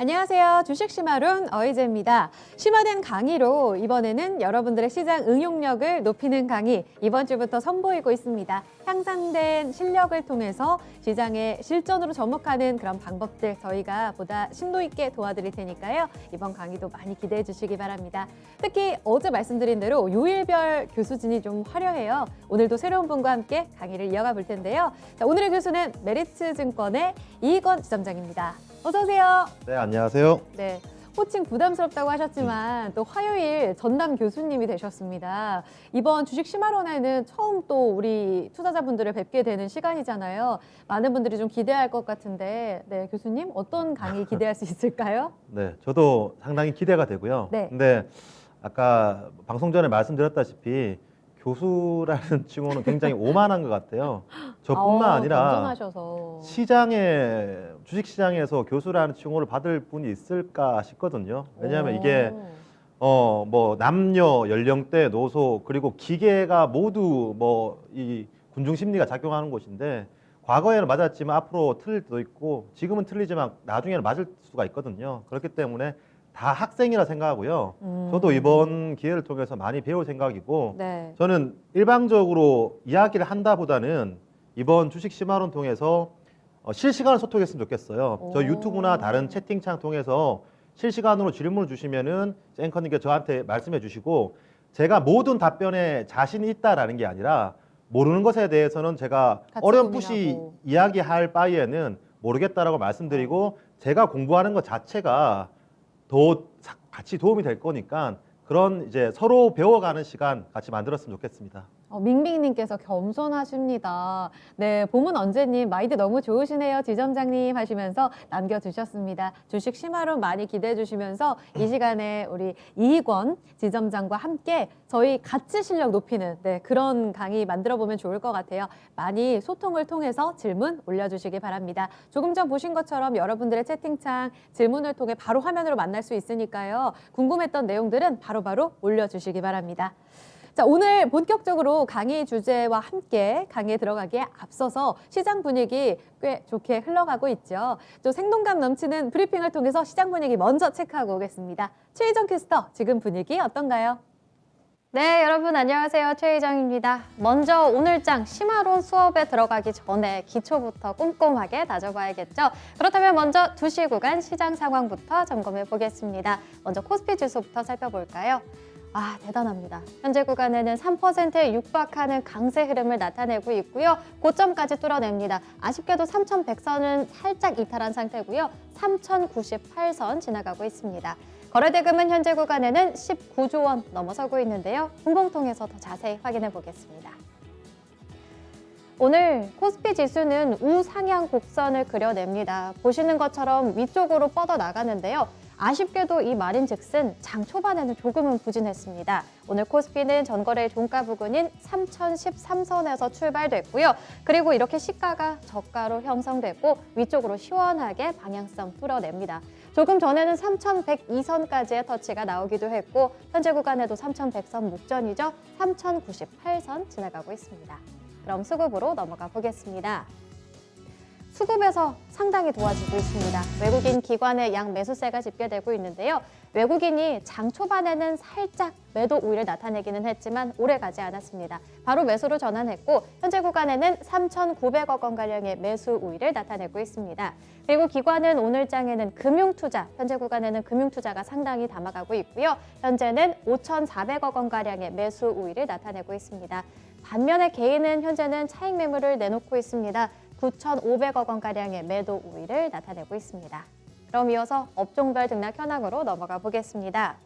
안녕하세요. 주식 심화론 어이제입니다. 심화된 강의로 이번에는 여러분들의 시장 응용력을 높이는 강의 이번 주부터 선보이고 있습니다. 향상된 실력을 통해서 시장의 실전으로 접목하는 그런 방법들 저희가 보다 심도 있게 도와드릴 테니까요. 이번 강의도 많이 기대해 주시기 바랍니다. 특히 어제 말씀드린 대로 요일별 교수진이 좀 화려해요. 오늘도 새로운 분과 함께 강의를 이어가 볼 텐데요. 자, 오늘의 교수는 메리츠증권의 이익원 지점장입니다. 어서 오세요. 네, 안녕하세요. 네, 호칭 부담스럽다고 하셨지만 또 화요일 전담 교수님이 되셨습니다. 이번 주식 심화론에는 처음 또 우리 투자자분들을 뵙게 되는 시간이잖아요. 많은 분들이 좀 기대할 것 같은데, 네, 교수님 어떤 강의 기대할 수 있을까요? 네, 저도 상당히 기대가 되고요. 네. 근데 아까 방송 전에 말씀드렸다시피 교수라는 칭호는 굉장히 오만한 것 같아요. 저뿐만 아니라 겸손하셔서. 주식 시장에서 교수라는 칭호를 받을 분이 있을까 싶거든요. 왜냐하면 이게 뭐 남녀, 연령대, 노소 그리고 기계가 모두 뭐 이 군중 심리가 작용하는 곳인데 과거에는 맞았지만 앞으로 틀릴 때도 있고 지금은 틀리지만 나중에는 맞을 수가 있거든요. 그렇기 때문에 다 학생이라 생각하고요. 저도 이번 기회를 통해서 많이 배울 생각이고 네. 저는 일방적으로 이야기를 한다보다는 이번 주식 심화론 통해서 실시간으로 소통했으면 좋겠어요. 저 유튜브나 다른 채팅창 통해서 실시간으로 질문을 주시면은 앵커님께 저한테 말씀해 주시고 제가 모든 답변에 자신이 있다라는 게 아니라 모르는 것에 대해서는 제가 같이 어렴풋이 고민하고. 이야기할 바에는 모르겠다라고 말씀드리고 제가 공부하는 것 자체가 더 같이 도움이 될 거니까 그런 이제 서로 배워가는 시간 같이 만들었으면 좋겠습니다. 밍밍님께서 겸손하십니다. 네, 봄은 언제님 마인드 너무 좋으시네요. 지점장님 하시면서 남겨주셨습니다. 주식 심화론 많이 기대해 주시면서 이 시간에 우리 이익원 지점장과 함께 저희 같이 실력 높이는 그런 강의 만들어 보면 좋을 것 같아요. 많이 소통을 통해서 질문 올려주시기 바랍니다. 조금 전 보신 것처럼 여러분들의 채팅창 질문을 통해 바로 화면으로 만날 수 있으니까요. 궁금했던 내용들은 바로바로 올려주시기 바랍니다. 자, 오늘 본격적으로 강의 주제와 함께 강의에 들어가기에 앞서서 시장 분위기 꽤 좋게 흘러가고 있죠. 또 생동감 넘치는 브리핑을 통해서 시장 분위기 먼저 체크하고 오겠습니다. 최희정 캐스터, 지금 분위기 어떤가요? 네, 여러분 안녕하세요. 최희정입니다. 먼저 오늘장 심화론 수업에 들어가기 전에 기초부터 꼼꼼하게 다져봐야겠죠. 그렇다면 먼저 2시 구간 시장 상황부터 점검해 보겠습니다. 먼저 코스피 지수부터 살펴볼까요? 대단합니다. 현재 구간에는 3%에 육박하는 강세 흐름을 나타내고 있고요. 고점까지 뚫어냅니다. 아쉽게도 3,100선은 살짝 이탈한 상태고요. 3,098선 지나가고 있습니다. 거래대금은 현재 구간에는 19조 원 넘어서고 있는데요. 분봉통에서 더 자세히 확인해 보겠습니다. 오늘 코스피 지수는 우상향 곡선을 그려냅니다. 보시는 것처럼 위쪽으로 뻗어 나가는데요. 아쉽게도 이 말인즉슨 장 초반에는 조금은 부진했습니다. 오늘 코스피는 전거래 종가 부근인 3,013선에서 출발됐고요. 그리고 이렇게 시가가 저가로 형성됐고 위쪽으로 시원하게 방향성 뚫어냅니다. 조금 전에는 3,102선까지의 터치가 나오기도 했고 현재 구간에도 3,100선 목전이죠. 3,098선 지나가고 있습니다. 그럼 수급으로 넘어가 보겠습니다. 수급에서 상당히 도와주고 있습니다. 외국인 기관의 양 매수세가 집계되고 있는데요. 외국인이 장 초반에는 살짝 매도 우위를 나타내기는 했지만 오래 가지 않았습니다. 바로 매수로 전환했고 현재 구간에는 3,900억 원가량의 매수 우위를 나타내고 있습니다. 그리고 기관은 오늘 장에는 금융투자, 현재 구간에는 금융투자가 상당히 담아가고 있고요. 현재는 5,400억 원가량의 매수 우위를 나타내고 있습니다. 반면에 개인은 현재는 차익 매물을 내놓고 있습니다. 9,500억 원가량의 매도 우위를 나타내고 있습니다. 그럼 이어서 업종별 등락 현황으로 넘어가 보겠습니다.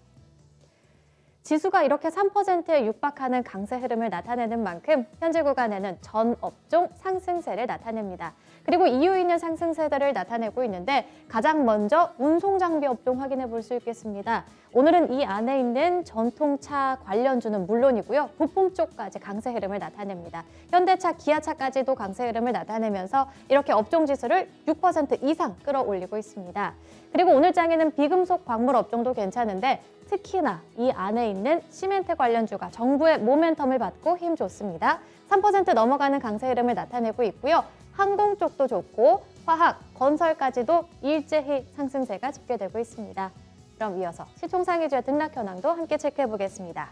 지수가 이렇게 3%에 육박하는 강세 흐름을 나타내는 만큼 현재 구간에는 전 업종 상승세를 나타냅니다. 그리고 이유 있는 상승세들을 나타내고 있는데 가장 먼저 운송장비 업종 확인해 볼 수 있겠습니다. 오늘은 이 안에 있는 전통차 관련주는 물론이고요. 부품 쪽까지 강세 흐름을 나타냅니다. 현대차, 기아차까지도 강세 흐름을 나타내면서 이렇게 업종 지수를 6% 이상 끌어올리고 있습니다. 그리고 오늘 장에는 비금속 광물 업종도 괜찮은데 특히나 이 안에 있는 시멘트 관련주가 정부의 모멘텀을 받고 힘 좋습니다. 3% 넘어가는 강세 흐름을 나타내고 있고요. 항공 쪽도 좋고 화학, 건설까지도 일제히 상승세가 집계되고 있습니다. 그럼 이어서 시총상위주의 등락 현황도 함께 체크해 보겠습니다.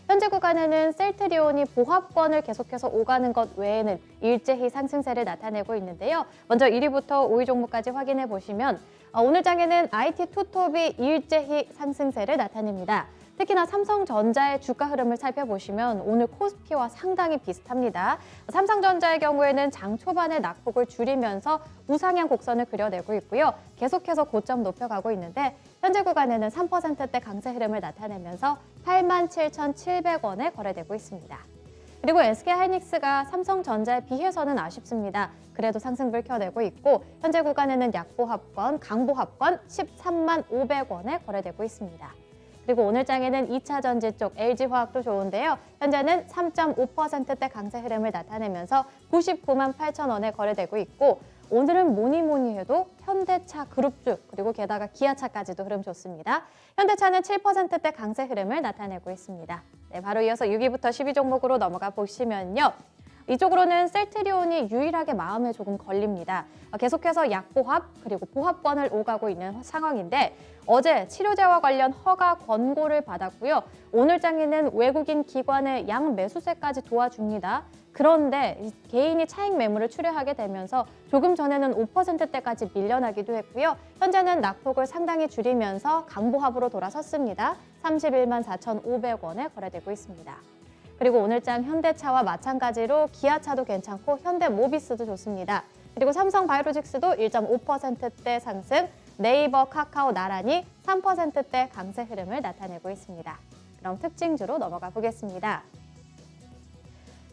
현재 구간에는 셀트리온이 보합권을 계속해서 오가는 것 외에는 일제히 상승세를 나타내고 있는데요. 먼저 1위부터 5위 종목까지 확인해 보시면 오늘 장에는 IT 투톱이 일제히 상승세를 나타냅니다. 특히나 삼성전자의 주가 흐름을 살펴보시면 오늘 코스피와 상당히 비슷합니다. 삼성전자의 경우에는 장 초반에 낙폭을 줄이면서 우상향 곡선을 그려내고 있고요. 계속해서 고점 높여가고 있는데 현재 구간에는 3%대 강세 흐름을 나타내면서 87,700원에 거래되고 있습니다. 그리고 SK하이닉스가 삼성전자에 비해서는 아쉽습니다. 그래도 상승을 켜내고 있고 현재 구간에는 약보합권, 강보합권 135,500원에 거래되고 있습니다. 그리고 오늘 장에는 2차 전지 쪽 LG화학도 좋은데요. 현재는 3.5%대 강세 흐름을 나타내면서 998,000원에 거래되고 있고 오늘은 뭐니 해도 현대차 그룹주 그리고 게다가 기아차까지도 흐름 좋습니다. 현대차는 7%대 강세 흐름을 나타내고 있습니다. 네, 바로 이어서 6위부터 10위 종목으로 넘어가 보시면요. 이쪽으로는 셀트리온이 유일하게 마음에 조금 걸립니다. 계속해서 약보합 그리고 보합권을 오가고 있는 상황인데 어제 치료제와 관련 허가 권고를 받았고요. 오늘 장에는 외국인 기관의 양 매수세까지 도와줍니다. 그런데 개인이 차익 매물을 출회하게 되면서 조금 전에는 5%대까지 밀려나기도 했고요. 현재는 낙폭을 상당히 줄이면서 강보합으로 돌아섰습니다. 314,500원에 거래되고 있습니다. 그리고 오늘장 현대차와 마찬가지로 기아차도 괜찮고 현대모비스도 좋습니다. 그리고 삼성바이오로직스도 1.5%대 상승, 네이버, 카카오 나란히 3%대 강세 흐름을 나타내고 있습니다. 그럼 특징주로 넘어가 보겠습니다.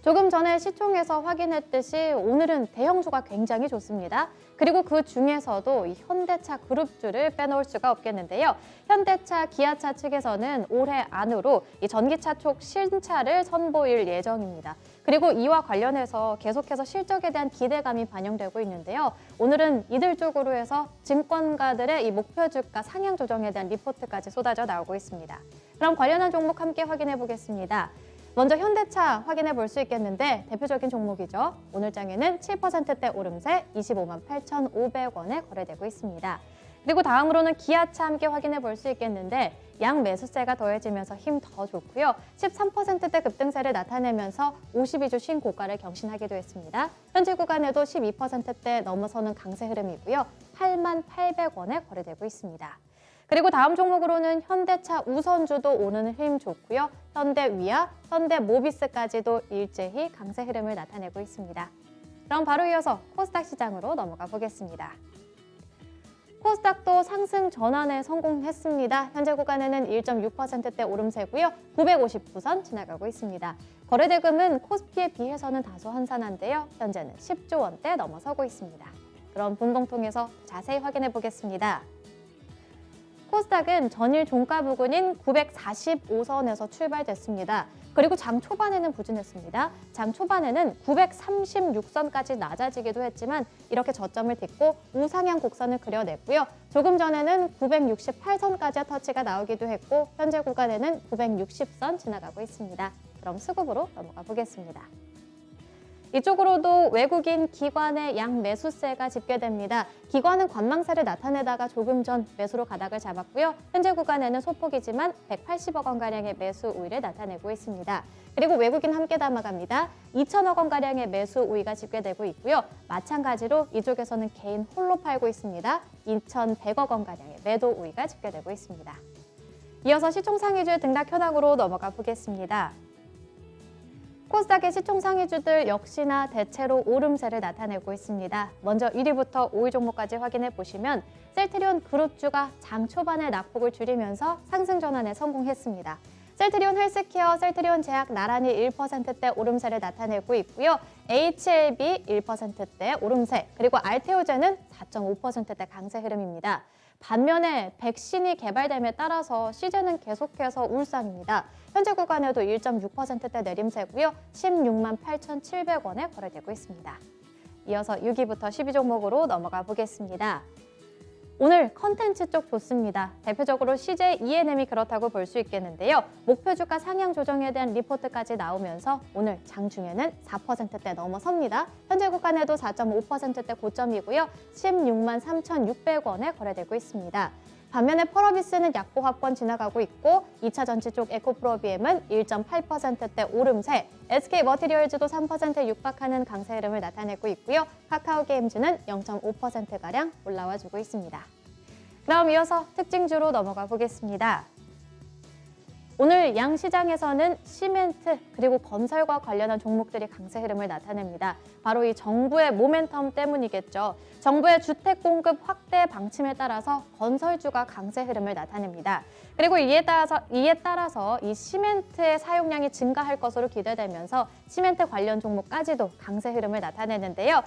조금 전에 시총에서 확인했듯이 오늘은 대형주가 굉장히 좋습니다. 그리고 그 중에서도 이 현대차 그룹주를 빼놓을 수가 없겠는데요. 현대차, 기아차 측에서는 올해 안으로 이 전기차 쪽 신차를 선보일 예정입니다. 그리고 이와 관련해서 계속해서 실적에 대한 기대감이 반영되고 있는데요. 오늘은 이들 쪽으로 해서 증권가들의 이 목표 주가 상향 조정에 대한 리포트까지 쏟아져 나오고 있습니다. 그럼 관련한 종목 함께 확인해 보겠습니다. 먼저 현대차 확인해 볼 수 있겠는데 대표적인 종목이죠. 오늘 장에는 7%대 오름세 258,500원에 거래되고 있습니다. 그리고 다음으로는 기아차 함께 확인해 볼 수 있겠는데 양 매수세가 더해지면서 힘 더 좋고요. 13%대 급등세를 나타내면서 52주 신고가를 경신하기도 했습니다. 현재 구간에도 12%대 넘어서는 강세 흐름이고요. 88,800원에 거래되고 있습니다. 그리고 다음 종목으로는 현대차 우선주도 오는 힘 좋고요. 현대위아, 현대모비스까지도 일제히 강세 흐름을 나타내고 있습니다. 그럼 바로 이어서 코스닥 시장으로 넘어가 보겠습니다. 코스닥도 상승 전환에 성공했습니다. 현재 구간에는 1.6%대 오름세고요. 959선 지나가고 있습니다. 거래대금은 코스피에 비해서는 다소 한산한데요. 현재는 10조 원대 넘어서고 있습니다. 그럼 분봉 통해서 자세히 확인해 보겠습니다. 코스닥은 전일 종가 부근인 945선에서 출발됐습니다. 그리고 장 초반에는 부진했습니다. 장 초반에는 936선까지 낮아지기도 했지만 이렇게 저점을 딛고 우상향 곡선을 그려냈고요. 조금 전에는 968선까지 터치가 나오기도 했고 현재 구간에는 960선 지나가고 있습니다. 그럼 수급으로 넘어가 보겠습니다. 이쪽으로도 외국인 기관의 양 매수세가 집계됩니다. 기관은 관망세를 나타내다가 조금 전 매수로 가닥을 잡았고요. 현재 구간에는 소폭이지만 180억 원가량의 매수 우위를 나타내고 있습니다. 그리고 외국인 함께 담아갑니다. 2천억 원가량의 매수 우위가 집계되고 있고요. 마찬가지로 이쪽에서는 개인 홀로 팔고 있습니다. 2,100억 원가량의 매도 우위가 집계되고 있습니다. 이어서 시총 상위주의 등락 현황으로 넘어가 보겠습니다. 코스닥의 시총 상위주들 역시나 대체로 오름세를 나타내고 있습니다. 먼저 1위부터 5위 종목까지 확인해 보시면 셀트리온 그룹주가 장 초반에 낙폭을 줄이면서 상승 전환에 성공했습니다. 셀트리온 헬스케어, 셀트리온 제약 나란히 1%대 오름세를 나타내고 있고요. HLB 1%대 오름세, 그리고 알테오제는 4.5%대 강세 흐름입니다. 반면에 백신이 개발됨에 따라서 시제는 계속해서 울상입니다. 현재 구간에도 1.6%대 내림세고요. 168,700원에 거래되고 있습니다. 이어서 6위부터 12 종목으로 넘어가 보겠습니다. 오늘 컨텐츠 쪽 좋습니다. 대표적으로 CJ E&M이 그렇다고 볼 수 있겠는데요. 목표 주가 상향 조정에 대한 리포트까지 나오면서 오늘 장중에는 4%대 넘어섭니다. 현재 구간에도 4.5%대 고점이고요. 16만 3,600원에 거래되고 있습니다. 반면에 펄어비스는 약보합권 지나가고 있고 2차 전지 쪽 에코프로비엠은 1.8%대 오름세, SK머티리얼즈도 3%에 육박하는 강세 흐름을 나타내고 있고요. 카카오게임즈는 0.5%가량 올라와 주고 있습니다. 그럼 이어서 특징주로 넘어가 보겠습니다. 오늘 양 시장에서는 시멘트 그리고 건설과 관련한 종목들이 강세 흐름을 나타냅니다. 바로 이 정부의 모멘텀 때문이겠죠. 정부의 주택 공급 확대 방침에 따라서 건설주가 강세 흐름을 나타냅니다. 그리고 이에 따라서 이 시멘트의 사용량이 증가할 것으로 기대되면서 시멘트 관련 종목까지도 강세 흐름을 나타내는데요.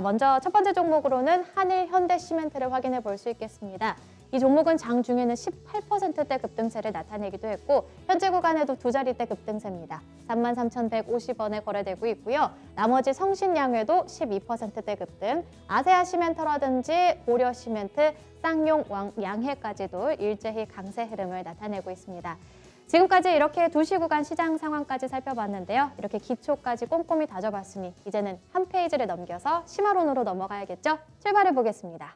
먼저 첫 번째 종목으로는 한일 현대시멘트를 확인해 볼 수 있겠습니다. 이 종목은 장중에는 18%대 급등세를 나타내기도 했고 현재 구간에도 두 자리대 급등세입니다. 33,150원에 거래되고 있고요. 나머지 성신양회도 12%대 급등, 아세아시멘트라든지 고려시멘트, 쌍용, 양해까지도 일제히 강세 흐름을 나타내고 있습니다. 지금까지 이렇게 2시 구간 시장 상황까지 살펴봤는데요. 이렇게 기초까지 꼼꼼히 다져봤으니 이제는 한 페이지를 넘겨서 심화론으로 넘어가야겠죠? 출발해 보겠습니다.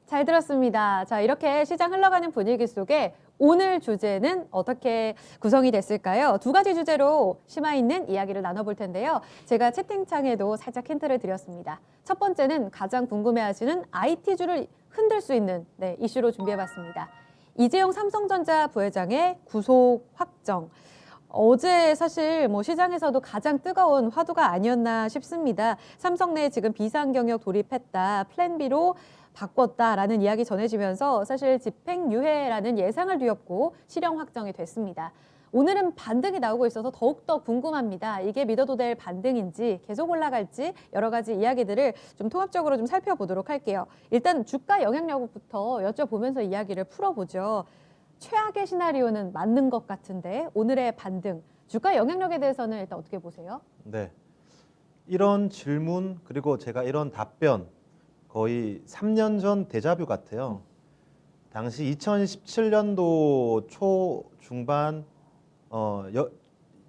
잘 들었습니다. 자, 이렇게 시장 흘러가는 분위기 속에 오늘 주제는 어떻게 구성이 됐을까요? 두 가지 주제로 심화 있는 이야기를 나눠볼 텐데요. 제가 채팅창에도 살짝 힌트를 드렸습니다. 첫 번째는 가장 궁금해하시는 IT주를 흔들 수 있는 이슈로 준비해봤습니다. 이재용 삼성전자 부회장의 구속 확정. 어제 사실 시장에서도 가장 뜨거운 화두가 아니었나 싶습니다. 삼성 내 지금 비상경영 돌입했다, 플랜 B로 바꿨다라는 이야기 전해지면서 사실 집행유예라는 예상을 뒤엎고 실형 확정이 됐습니다. 오늘은 반등이 나오고 있어서 더욱더 궁금합니다. 이게 믿어도 될 반등인지 계속 올라갈지 여러 가지 이야기들을 좀 통합적으로 좀 살펴보도록 할게요. 일단 주가 영향력부터 여쭤보면서 이야기를 풀어보죠. 최악의 시나리오는 맞는 것 같은데 오늘의 반등, 주가 영향력에 대해서는 일단 어떻게 보세요? 네, 이런 질문 그리고 제가 이런 답변 거의 3년 전 데자뷰 같아요. 당시 2017년도 초 중반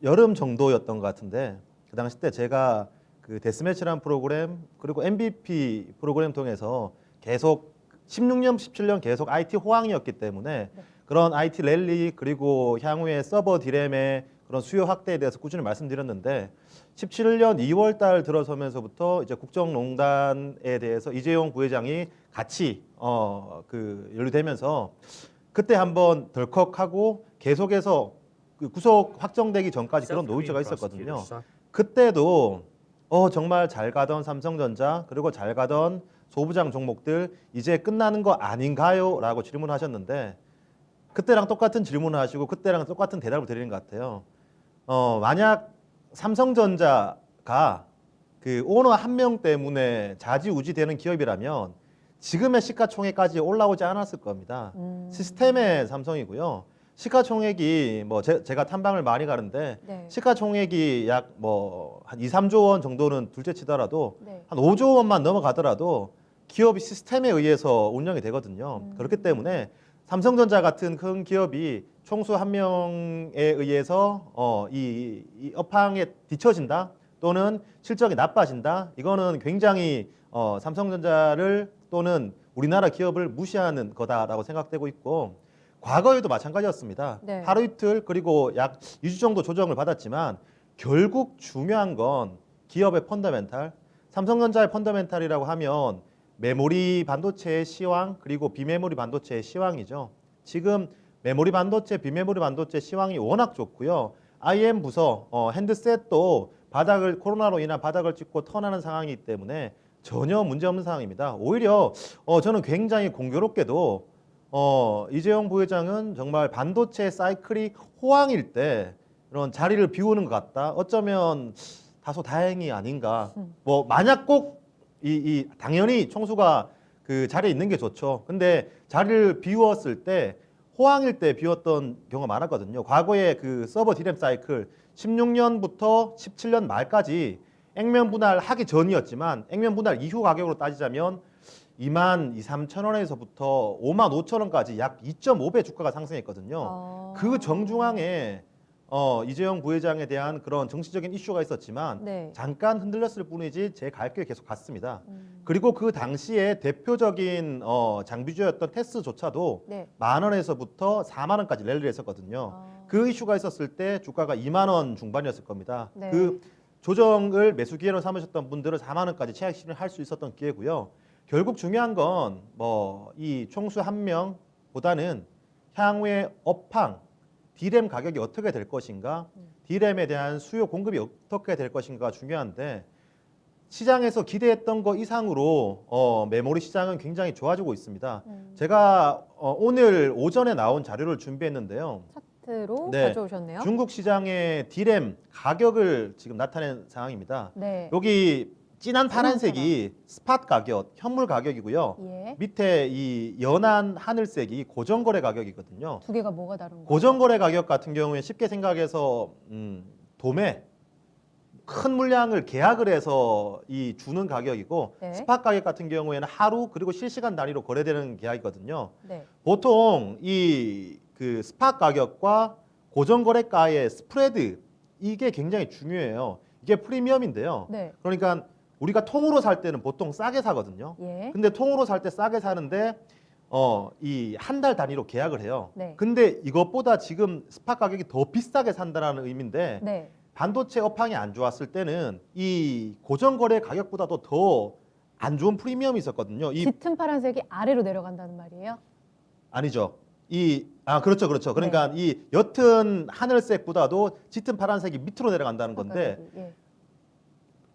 여름 정도였던 것 같은데 그 당시 때 제가 그 데스매치라는 프로그램 그리고 MVP 프로그램 통해서 계속 16년, 17년 계속 IT 호황이었기 때문에 그런 IT 랠리 그리고 향후에 서버 디램의 그런 수요 확대에 대해서 꾸준히 말씀드렸는데 17년 2월 달 들어서면서부터 이제 국정농단에 대해서 이재용 부회장이 같이 연루되면서 그때 한번 덜컥하고 계속해서 그 구속 확정되기 전까지 그런 노이즈가 있었거든요. 그때도 정말 잘 가던 삼성전자 그리고 잘 가던 소부장 종목들 이제 끝나는 거 아닌가요? 라고 질문하셨는데 그때랑 똑같은 질문을 하시고 그때랑 똑같은 대답을 드리는 것 같아요. 만약 삼성전자가 그 오너 한 명 때문에 좌지우지되는 기업이라면 지금의 시가총액까지 올라오지 않았을 겁니다. 시스템의 삼성이고요. 시가총액이 제가 탐방을 많이 가는데 시가총액이 약 한 2, 3조 원 정도는 둘째 치더라도 한 5조 원만 넘어가더라도 기업이 시스템에 의해서 운영이 되거든요. 그렇기 때문에 삼성전자 같은 큰 기업이 총수 한 명에 의해서 이 업황에 뒤처진다 또는 실적이 나빠진다. 이거는 굉장히 삼성전자를 또는 우리나라 기업을 무시하는 거다라고 생각되고 있고 과거에도 마찬가지였습니다. 하루 이틀 그리고 약 2주 정도 조정을 받았지만 결국 중요한 건 기업의 펀더멘탈. 삼성전자의 펀더멘탈이라고 하면 메모리 반도체의 시황 그리고 비메모리 반도체의 시황이죠. 지금 메모리 반도체, 비메모리 반도체 시황이 워낙 좋고요. IM 부서, 핸드셋도 코로나로 인한 바닥을 찍고 턴하는 상황이기 때문에 전혀 문제없는 상황입니다. 오히려 저는 굉장히 공교롭게도 이재용 부회장은 정말 반도체 사이클이 호황일 때 이런 자리를 비우는 것 같다. 어쩌면 다소 다행이 아닌가. 만약 꼭 당연히 총수가 그 자리에 있는 게 좋죠. 근데 자리를 비웠을 때 호황일 때 비웠던 경우가 많았거든요. 과거에 그 서버 디램 사이클 16년부터 17년 말까지 액면 분할 하기 전이었지만 액면 분할 이후 가격으로 따지자면 2만 2, 3천 원에서부터 5만 5천 원까지 약 2.5배 주가가 상승했거든요. 어. 그 정중앙에 이재용 부회장에 대한 그런 정치적인 이슈가 있었지만 네. 잠깐 흔들렸을 뿐이지 제 가격이 계속 갔습니다. 음. 그리고 그 당시에 대표적인 장비주였던 테스조차도 네. 10,000원에서부터 4만 원까지 랠리를 했었거든요. 아. 그 이슈가 있었을 때 주가가 2만 원 중반이었을 겁니다. 네. 그 조정을 매수 기회로 삼으셨던 분들은 4만 원까지 최악 실현할 수 있었던 기회고요. 결국 중요한 건 뭐 이 총수 한 명보다는 향후에 업황, D램 가격이 어떻게 될 것인가, D램에 대한 수요 공급이 어떻게 될 것인가가 중요한데 시장에서 기대했던 것 이상으로 메모리 시장은 굉장히 좋아지고 있습니다. 제가 오늘 오전에 나온 자료를 준비했는데요. 차트로 네. 가져오셨네요. 중국 시장의 D램 가격을 지금 나타낸 상황입니다. 네. 여기 진한 파란색이 스팟 가격, 현물 가격이고요. 예. 밑에 이 연한 하늘색이 고정거래 가격이거든요. 두 개가 뭐가 다른 거예요? 고정거래 가격 같은 경우에 쉽게 생각해서 도매 큰 물량을 계약을 해서 이 주는 가격이고 네. 스팟 가격 같은 경우에는 하루 그리고 실시간 단위로 거래되는 계약이거든요. 네. 보통 이 그 스팟 가격과 고정거래가의 스프레드 이게 굉장히 중요해요. 이게 프리미엄인데요. 네. 그러니까 우리가 통으로 살 때는 보통 싸게 사거든요. 예. 근데 통으로 살 때 싸게 사는데 이 한 달 단위로 계약을 해요. 네. 근데 이것보다 지금 스팟 가격이 더 비싸게 산다라는 의미인데 네. 반도체 업황이 안 좋았을 때는 이 고정거래 가격보다도 더 안 좋은 프리미엄이 있었거든요. 이 짙은 파란색이 아래로 내려간다는 말이에요? 아니죠. 그렇죠. 그러니까 이 옅은 하늘색보다도 짙은 파란색이 밑으로 내려간다는 건데 가격이. 예.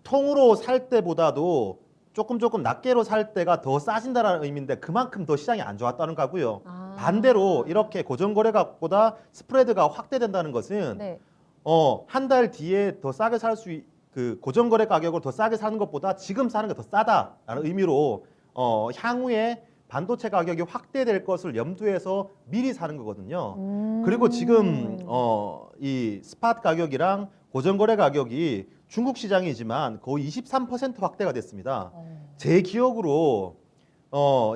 통으로 살 때보다도 조금 낱개로 살 때가 더 싸진다는 의미인데 그만큼 더 시장이 안 좋았다는 거고요. 아. 반대로 이렇게 고정거래가보다 스프레드가 확대된다는 것은 네. 한 달 뒤에 더 싸게 살 수 그 고정거래 가격을 더 싸게 사는 것보다 지금 사는 게 더 싸다라는 의미로 향후에 반도체 가격이 확대될 것을 염두해서 미리 사는 거거든요. 그리고 지금 이 스팟 가격이랑 고정거래 가격이 중국 시장이지만 거의 23% 확대가 됐습니다. 제 기억으로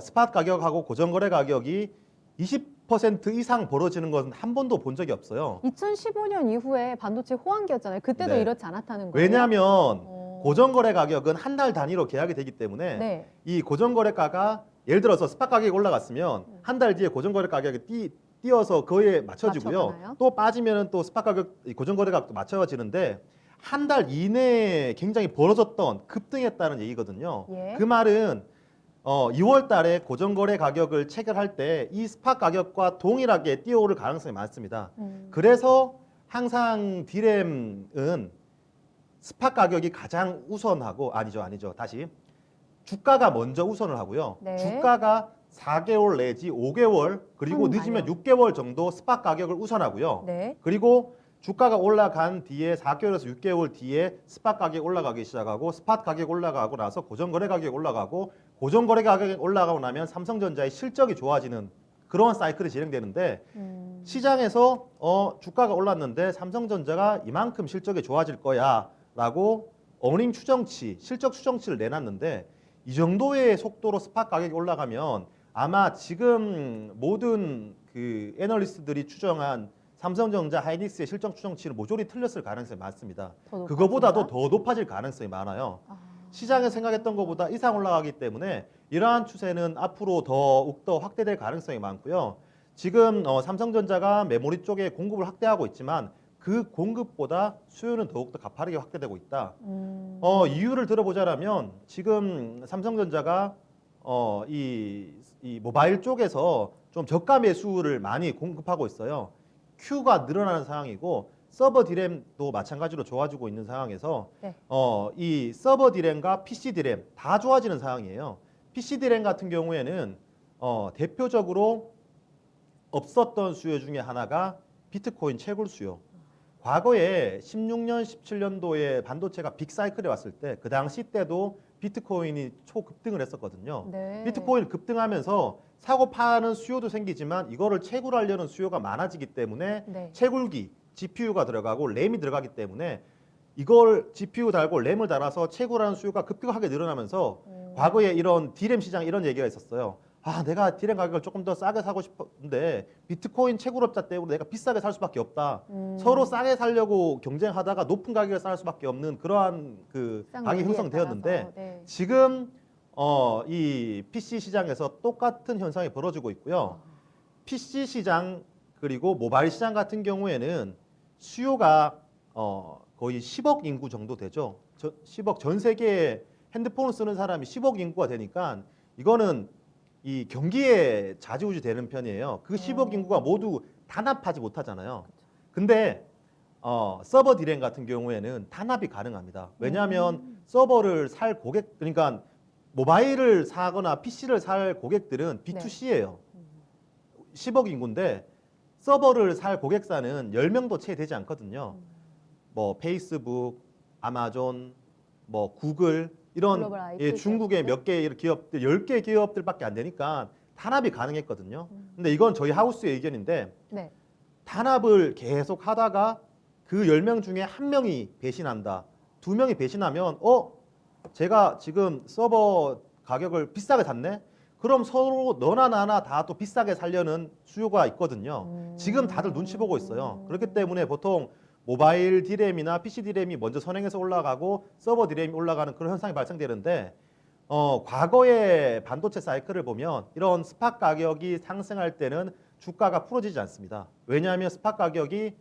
스팟 가격하고 고정거래 가격이 20% 이상 벌어지는 것은 한 번도 본 적이 없어요. 2015년 이후에 반도체 호황기였잖아요. 그때도 네. 이렇지 않았다는 거예요. 왜냐하면 어. 고정거래 가격은 한 달 단위로 계약이 되기 때문에 네. 이 고정거래가가 예를 들어서 스팟 가격이 올라갔으면 한 달 뒤에 고정거래 가격이 뛰어서 그에 맞춰지고요. 맞춰가나요? 또 빠지면은 또 스팟 가격, 이 고정거래 가격도 맞춰지는데 한 달 이내에 굉장히 벌어졌던 급등했다는 얘기거든요. 예. 그 말은 2월 달에 고정거래 가격을 체결할 때 이 스팟 가격과 동일하게 뛰어오를 가능성이 많습니다. 그래서 항상 D램은 스팟 가격이 가장 우선하고 아니죠. 다시 주가가 먼저 우선을 하고요. 네. 주가가 4개월 내지 5개월 그리고 한 늦으면 반영. 6개월 정도 스팟 가격을 우선하고요. 네. 그리고 주가가 올라간 뒤에 4개월에서 6개월 뒤에 스팟 가격이 올라가기 시작하고 스팟 가격이 올라가고 나서 고정거래 가격이 올라가고 고정거래 가격이 올라가고 나면 삼성전자의 실적이 좋아지는 그런 사이클이 진행되는데 시장에서 주가가 올랐는데 삼성전자가 이만큼 실적이 좋아질 거야라고 어닝 추정치, 실적 추정치를 내놨는데 이 정도의 속도로 스팟 가격이 올라가면 아마 지금 모든 그 애널리스트들이 추정한 삼성전자 하이닉스의 실적 추정치는 모조리 틀렸을 가능성이 많습니다. 더 그거보다도 높아진다? 더 높아질 가능성이 많아요. 아. 시장에 생각했던 것보다 이상 올라가기 때문에 이러한 추세는 앞으로 더욱더 확대될 가능성이 많고요. 지금 삼성전자가 메모리 쪽에 공급을 확대하고 있지만 그 공급보다 수요는 더욱더 가파르게 확대되고 있다. 이유를 들어보자면 지금 삼성전자가 이 모바일 쪽에서 좀 저가 매수를 많이 공급하고 있어요. Q가 늘어나는 상황이고 서버 D램도 마찬가지로 좋아지고 있는 상황에서 네. 이 서버 D램과 PC D램 다 좋아지는 상황이에요. PC D램 같은 경우에는 대표적으로 없었던 수요 중에 하나가 비트코인 채굴 수요. 과거에 16년, 17년도에 반도체가 빅사이클에 왔을 때 그 당시 때도 비트코인이 초급등을 했었거든요. 네. 비트코인 급등하면서 사고 파는 수요도 생기지만 이거를 채굴하려는 수요가 많아지기 때문에 네. 채굴기, GPU가 들어가고 램이 들어가기 때문에 이걸 GPU 달고 램을 달아서 채굴하는 수요가 급격하게 늘어나면서 과거에 이런 디램 시장 이런 얘기가 있었어요. 아, 내가 디램 가격을 조금 더 싸게 사고 싶었는데 비트코인 채굴업자 때문에 내가 비싸게 살 수밖에 없다. 서로 싸게 살려고 경쟁하다가 높은 가격에 살 수밖에 없는 그러한 그 시장 가격이 논리에 형성되었는데 따라서, 네. 지금 이 PC 시장에서 똑같은 현상이 벌어지고 있고요. PC 시장 그리고 모바일 시장 같은 경우에는 수요가 거의 10억 인구 정도 되죠. 10억 전 세계에 핸드폰을 쓰는 사람이 10억 인구가 되니까 이거는 이 경기에 좌지우지 되는 편이에요. 그 10억 인구가 모두 단합하지 못하잖아요. 근데 서버 디램 같은 경우에는 단합이 가능합니다. 왜냐하면 서버를 살 고객, 그러니까 모바일을 사거나 PC를 살 고객들은 B2C예요. 10억 인구인데 서버를 살 고객사는 10명도 채 되지 않거든요. 뭐 페이스북, 아마존, 뭐 구글 이런 글로벌 IT 중국의 기업들? 몇 개 기업들, 10개 기업들밖에 안 되니까 단합이 가능했거든요. 근데 이건 저희 하우스의 의견인데 네. 단합을 계속 하다가 그 10명 중에 한 명이 배신한다. 2명이 배신하면 제가 지금 서버 가격을 비싸게 샀네. 그럼 서로 너나 나나 다 또 비싸게 살려는 수요가 있거든요. 지금 다들 눈치 보고 있어요. 그렇기 때문에 보통 모바일 디램이나 PC 디램이 먼저 선행해서 올라가고 서버 디램이 올라가는 그런 현상이 발생되는데 과거의 반도체 사이클을 보면 이런 스팟 가격이 상승할 때는 주가가 풀어지지 않습니다. 왜냐하면 스팟 가격이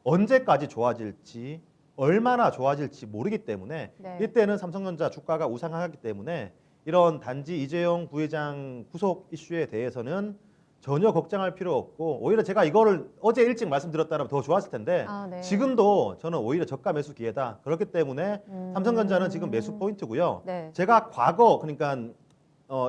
언제까지 좋아질지 얼마나 좋아질지 모르기 때문에 네. 이때는 삼성전자 주가가 우상향하기 때문에 이런 단지 이재용 부회장 구속 이슈에 대해서는 전혀 걱정할 필요 없고 오히려 제가 이거를 어제 일찍 말씀드렸다면 더 좋았을 텐데 네. 지금도 저는 오히려 저가 매수 기회다. 그렇기 때문에 삼성전자는 지금 매수 포인트고요. 네. 제가 과거 그러니까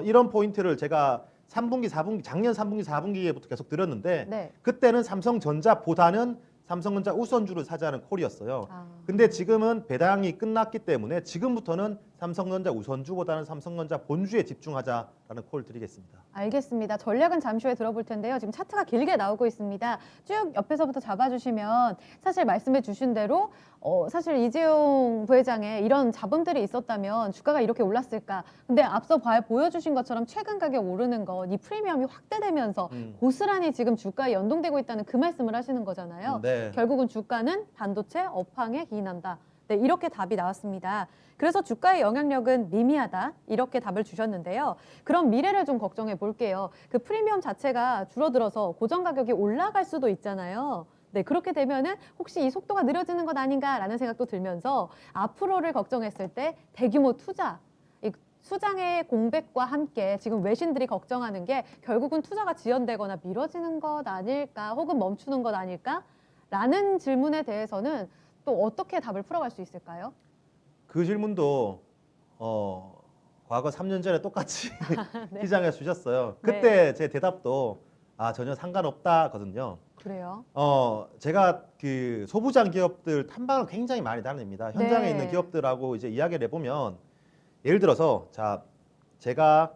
이런 포인트를 제가 3분기, 4분기 작년 3분기, 4분기에부터 계속 드렸는데 네. 그때는 삼성전자보다는 삼성전자 우선주를 차지하는 콜이었어요. 근데 지금은 배당이 끝났기 때문에 지금부터는 삼성전자 우선주보다는 삼성전자 본주에 집중하자라는 콜을 드리겠습니다. 알겠습니다. 전략은 잠시 후에 들어볼 텐데요. 지금 차트가 길게 나오고 있습니다. 쭉 옆에서부터 잡아주시면 사실 말씀해 주신 대로 사실 이재용 부회장의 이런 자본들이 있었다면 주가가 이렇게 올랐을까. 근데 앞서 보여주신 것처럼 최근 가격 오르는 건 이 프리미엄이 확대되면서 고스란히 지금 주가에 연동되고 있다는 그 말씀을 하시는 거잖아요. 네. 결국은 주가는 반도체 업황에 기인한다. 네, 이렇게 답이 나왔습니다. 그래서 주가의 영향력은 미미하다 이렇게 답을 주셨는데요. 그럼 미래를 좀 걱정해 볼게요. 그 프리미엄 자체가 줄어들어서 고정 가격이 올라갈 수도 있잖아요. 네, 그렇게 되면은 혹시 이 속도가 느려지는 것 아닌가라는 생각도 들면서 앞으로를 걱정했을 때 대규모 투자, 이 수장의 공백과 함께 지금 외신들이 걱정하는 게 결국은 투자가 지연되거나 미뤄지는 것 아닐까 혹은 멈추는 것 아닐까? 라는 질문에 대해서는 또 어떻게 답을 풀어갈 수 있을까요? 그 질문도 과거 3년 전에 똑같이 네. 시장에서 주셨어요. 그때 제 대답도 전혀 상관없다거든요. 그래요? 제가 그 소부장 기업들 탐방을 굉장히 많이 다닙니다. 현장에 네. 있는 기업들하고 이제 이야기를 해보면 예를 들어서 제가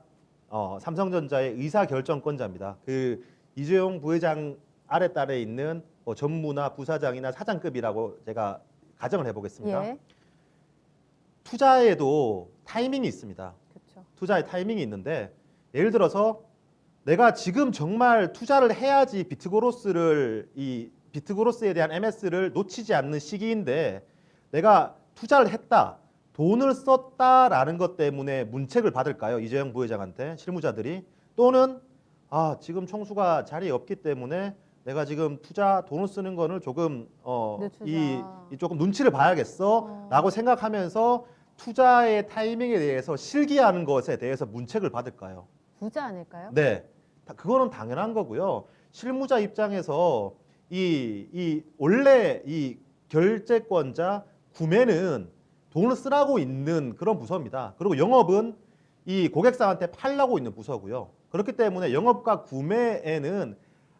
삼성전자의 의사결정권자입니다. 그 이재용 부회장 아랫달에 있는 뭐 전무나 부사장이나 사장급이라고 제가 가정을 해보겠습니다. 예. 투자에도 타이밍이 있습니다. 그렇죠. 투자의 타이밍이 있는데 예를 들어서 내가 지금 정말 투자를 해야지 비트그로스에 대한 MS를 놓치지 않는 시기인데 내가 투자를 했다, 돈을 썼다라는 것 때문에 문책을 받을까요? 이재용 부회장한테 실무자들이 또는 지금 총수가 자리에 없기 때문에 내가 지금 돈을 쓰는 거는 조금 조금 눈치를 봐야겠어라고 생각하면서 투자의 타이밍에 대해서 실기하는 것에 대해서 문책을 받을까요? 부자 아닐까요? 네, 그거는 당연한 거고요. 실무자 입장에서 원래 이 결제권자 구매는 돈을 쓰라고 있는 그런 부서입니다. 그리고 영업은 이 고객사한테 팔라고 있는 부서고요. 그렇기 때문에 영업과 구매에는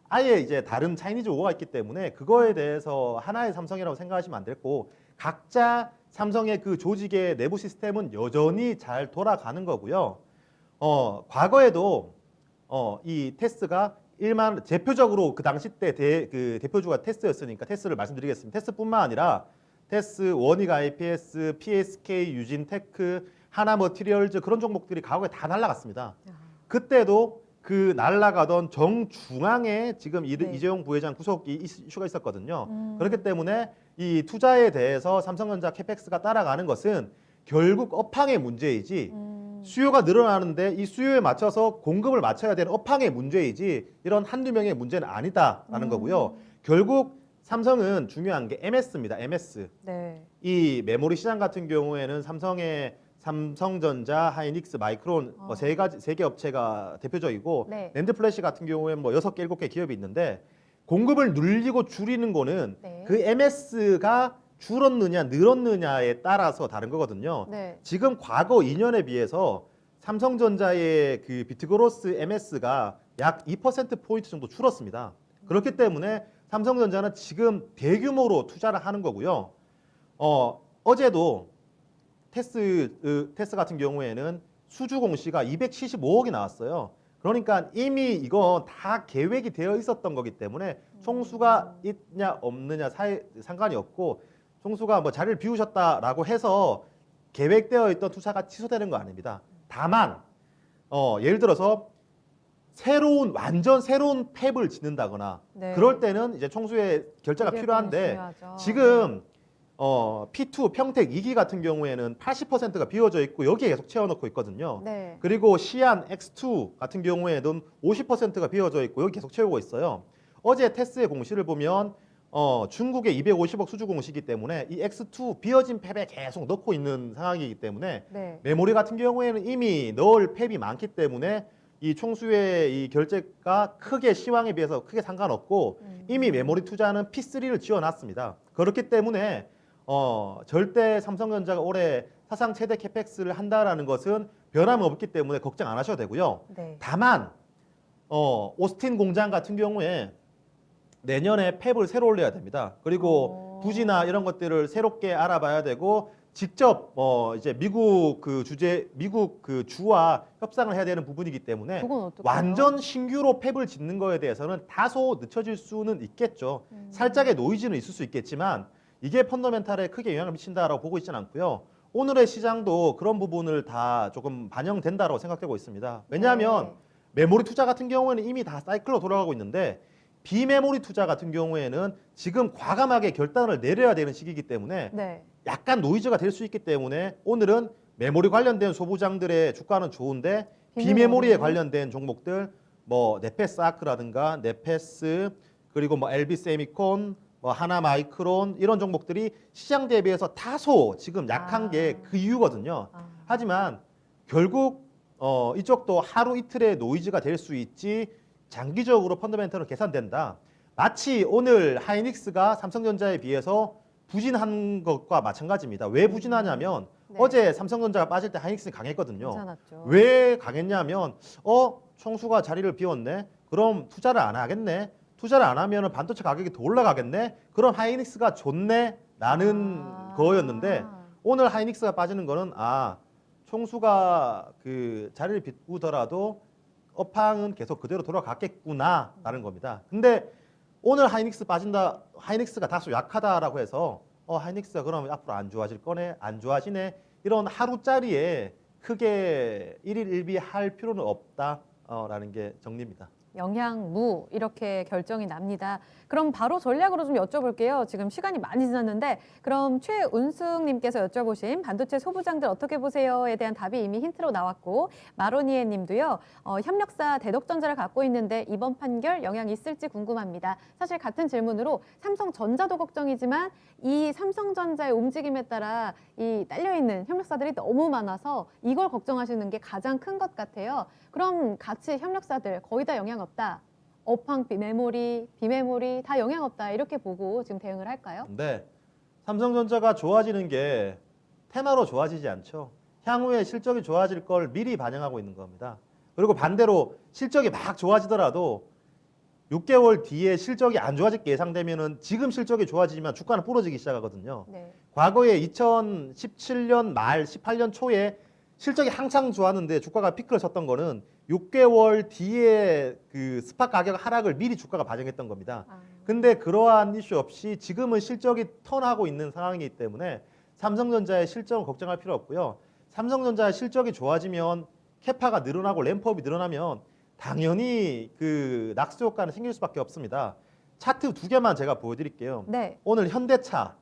아예 이제 다른 차이니즈 오어가 있기 때문에 그거에 대해서 하나의 삼성이라고 생각하시면 안 되고 각자 삼성의 그 조직의 내부 시스템은 여전히 잘 돌아가는 거고요. 과거에도 이 테스가 대표적으로 그 당시 때 그 대표주가 테스였으니까 테스를 말씀드리겠습니다. 테스뿐만 아니라 테스, 원익 IPS, PSK, 유진테크, 하나머티리얼즈 그런 종목들이 가격이 다 날라갔습니다. 그때도 그 날라가던 정중앙에 지금 네. 이재용 부회장 구속 이슈가 있었거든요. 그렇기 때문에 이 투자에 대해서 삼성전자 캐펙스가 따라가는 것은 결국 업황의 문제이지 수요가 늘어나는데 이 수요에 맞춰서 공급을 맞춰야 되는 업황의 문제이지 이런 한두 명의 문제는 아니다라는 거고요. 결국 삼성은 중요한 게 MS입니다. MS. 네. 이 메모리 시장 같은 경우에는 삼성전자, 하이닉스, 마이크론 세 개 업체가 대표적이고 네. 낸드 플래시 같은 경우에는 뭐 6개, 7개 기업이 있는데 공급을 늘리고 줄이는 거는 네. 그 MS가 줄었느냐 늘었느냐에 따라서 다른 거거든요. 네. 지금 과거 2년에 비해서 삼성전자의 그 비트그로스 MS가 약 2%포인트 정도 줄었습니다. 그렇기 때문에 삼성전자는 지금 대규모로 투자를 하는 거고요. 어제도 테스 같은 경우에는 수주 공시가 275억이 나왔어요. 그러니까 이미 이건 다 계획이 되어 있었던 거기 때문에 총수가 있냐 없느냐 상관이 없고 총수가 뭐 자리를 비우셨다라고 해서 계획되어 있던 투자가 취소되는 거 아닙니다. 다만 예를 들어서 완전 새로운 팹을 짓는다거나 네. 그럴 때는 이제 총수의 결제가 그게 필요한데 중요하죠. 지금 P2 평택 2기 같은 경우에는 80%가 비워져 있고 여기에 계속 채워넣고 있거든요. 네. 그리고 시안 X2 같은 경우에는 50%가 비워져 있고 여기 계속 채우고 있어요. 어제 테스의 공시를 보면 중국의 250억 수주 공시이기 때문에 이 X2 비어진 팹에 계속 넣고 있는 상황이기 때문에 네. 메모리 같은 경우에는 이미 넣을 팹이 많기 때문에 이 총수의 이 결제가 크게 시황에 비해서 크게 상관없고 이미 메모리 투자는 P3를 지어놨습니다. 그렇기 때문에 절대 삼성전자가 올해 사상 최대 캐펙스를 한다라는 것은 변함없기 때문에 걱정 안 하셔도 되고요. 네. 다만 오스틴 공장 같은 경우에 내년에 팹을 새로 올려야 됩니다. 그리고 부지나 이런 것들을 새롭게 알아봐야 되고 직접 이제 미국 그 주와 협상을 해야 되는 부분이기 때문에 그건 어떡해요? 완전 신규로 팹을 짓는 거에 대해서는 다소 늦춰질 수는 있겠죠. 살짝의 노이즈는 있을 수 있겠지만 이게 펀더멘탈에 크게 영향을 미친다라고 보고 있지는 않고요. 오늘의 시장도 그런 부분을 다 조금 반영된다라고 생각되고 있습니다. 왜냐하면 네. 메모리 투자 같은 경우에는 이미 다 사이클로 돌아가고 있는데 비메모리 투자 같은 경우에는 지금 과감하게 결단을 내려야 되는 시기이기 때문에 네. 약간 노이즈가 될 수 있기 때문에 오늘은 메모리 관련된 소부장들의 주가는 좋은데 비메모리에 관련된 종목들 뭐 네페스 아크라든가 네페스 그리고 뭐 LB 세미콘 뭐 하나 마이크론 이런 종목들이 시장 대비해서 다소 지금 약한 게 그 이유거든요. 하지만 결국 이쪽도 하루 이틀의 노이즈가 될 수 있지 장기적으로 펀더멘털은 계산된다. 마치 오늘 하이닉스가 삼성전자에 비해서 부진한 것과 마찬가지입니다. 왜 부진하냐면 네. 어제 삼성전자가 빠질 때 하이닉스는 강했거든요. 괜찮았죠. 왜 강했냐면 총수가 자리를 비웠네. 그럼 투자를 안 하겠네. 투자를 안 하면 반도체 가격이 더 올라가겠네. 그럼 하이닉스가 좋네. 라는 거였는데 오늘 하이닉스가 빠지는 거는 총수가 그 자리를 비우더라도 업황은 계속 그대로 돌아갔겠구나라는 겁니다. 근데 오늘 하이닉스 빠진다, 하이닉스가 다소 약하다라고 해서 하이닉스가 그러면 앞으로 안 좋아질 거네, 안 좋아지네 이런 하루짜리에 크게 일일비할 필요는 없다라는 게 정리입니다. 영향무 이렇게 결정이 납니다. 그럼 바로 전략으로 좀 여쭤볼게요. 지금 시간이 많이 지났는데 그럼 최운숙님께서 여쭤보신 반도체 소부장들 어떻게 보세요?에 대한 답이 이미 힌트로 나왔고 마로니에 님도요. 협력사 대덕전자를 갖고 있는데 이번 판결 영향이 있을지 궁금합니다. 사실 같은 질문으로 삼성전자도 걱정이지만 이 삼성전자의 움직임에 따라 이 딸려있는 협력사들이 너무 많아서 이걸 걱정하시는 게 가장 큰 것 같아요. 그럼 같이 협력사들 거의 다 영향 없다. 업황, 비메모리 다 영향 없다. 이렇게 보고 지금 대응을 할까요? 근데 삼성전자가 좋아지는 게 테마로 좋아지지 않죠. 향후에 실적이 좋아질 걸 미리 반영하고 있는 겁니다. 그리고 반대로 실적이 막 좋아지더라도 6개월 뒤에 실적이 안 좋아질 게 예상되면은 지금 실적이 좋아지지만 주가는 부러지기 시작하거든요. 네. 과거에 2017년 말 18년 초에 실적이 한창 좋았는데 주가가 피크를 쳤던 거는 6개월 뒤에 그 스팟 가격 하락을 미리 주가가 반영했던 겁니다. 근데 그러한 이슈 없이 지금은 실적이 턴하고 있는 상황이기 때문에 삼성전자의 실적은 걱정할 필요 없고요. 삼성전자의 실적이 좋아지면 캐파가 늘어나고 램프업이 늘어나면 당연히 그 낙수 효과는 생길 수밖에 없습니다. 차트 두 개만 제가 보여드릴게요. 네. 오늘 현대차,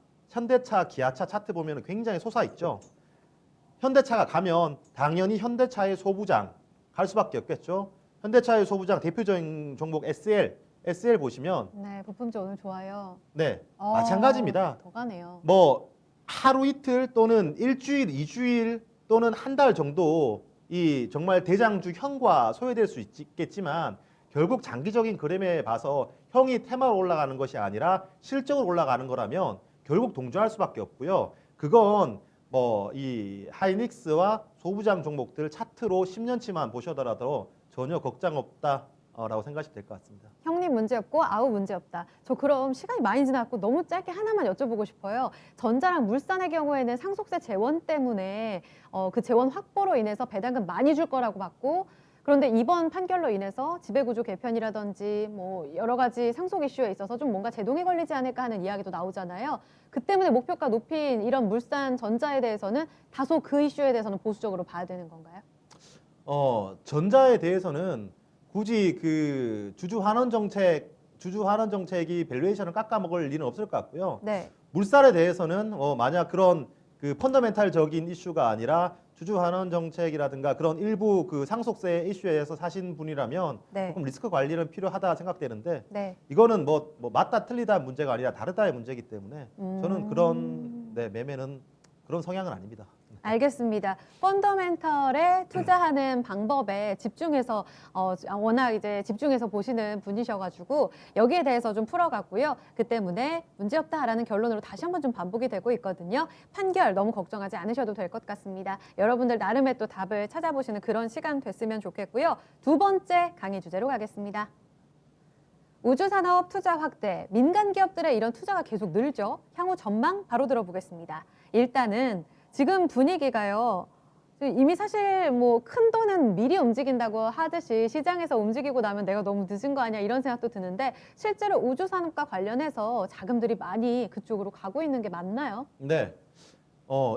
기아차 차트 보면 굉장히 솟아있죠. 현대차가 가면 당연히 현대차의 소부장 갈 수밖에 없겠죠. 현대차의 소부장 대표적인 종목 SL 보시면 네, 부품주 오늘 좋아요. 네, 마찬가지입니다. 더 가네요. 뭐 하루 이틀 또는 일주일, 2주일 또는 한 달 정도 이 정말 대장주 형과 소외될 수 있겠지만 결국 장기적인 그램에 봐서 형이 테마로 올라가는 것이 아니라 실적으로 올라가는 거라면 결국 동조할 수밖에 없고요. 그건 뭐 이 하이닉스와 소부장 종목들 차트로 10년치만 보셔더라도 전혀 걱정 없다라고 생각하시면 될 것 같습니다. 형님 문제 없고 아우 문제 없다. 저 그럼 시간이 많이 지났고 너무 짧게 하나만 여쭤보고 싶어요. 전자랑 물산의 경우에는 상속세 재원 때문에 그 재원 확보로 인해서 배당금 많이 줄 거라고 봤고, 그런데 이번 판결로 인해서 지배구조 개편이라든지 뭐 여러 가지 상속 이슈에 있어서 좀 뭔가 제동이 걸리지 않을까 하는 이야기도 나오잖아요. 그 때문에 목표가 높인 이런 물산 전자에 대해서는 다소 그 이슈에 대해서는 보수적으로 봐야 되는 건가요? 전자에 대해서는 굳이 그 주주 환원 정책이 밸류에이션을 깎아먹을 일은 없을 것 같고요. 네. 물살에 대해서는 만약 그런 그 펀더멘탈적인 이슈가 아니라 주주 환원 정책이라든가 그런 일부 그 상속세 이슈에서 사신 분이라면 네. 조금 리스크 관리는 필요하다 생각되는데 네. 이거는 뭐 맞다 틀리다 문제가 아니라 다르다의 문제이기 때문에 저는 그런 매매는 그런 성향은 아닙니다. 알겠습니다. 펀더멘털에 투자하는 방법에 집중해서 워낙 이제 집중해서 보시는 분이셔가지고 여기에 대해서 좀 풀어갔고요. 그 때문에 문제없다라는 결론으로 다시 한번 좀 반복이 되고 있거든요. 판결 너무 걱정하지 않으셔도 될 것 같습니다. 여러분들 나름의 또 답을 찾아보시는 그런 시간 됐으면 좋겠고요. 두 번째 강의 주제로 가겠습니다. 우주산업 투자 확대, 민간 기업들의 이런 투자가 계속 늘죠. 향후 전망 바로 들어보겠습니다. 일단은 지금 분위기가요. 이미 사실 뭐 큰 돈은 미리 움직인다고 하듯이 시장에서 움직이고 나면 내가 너무 늦은 거 아니야 이런 생각도 드는데 실제로 우주산업과 관련해서 자금들이 많이 그쪽으로 가고 있는 게 맞나요? 네.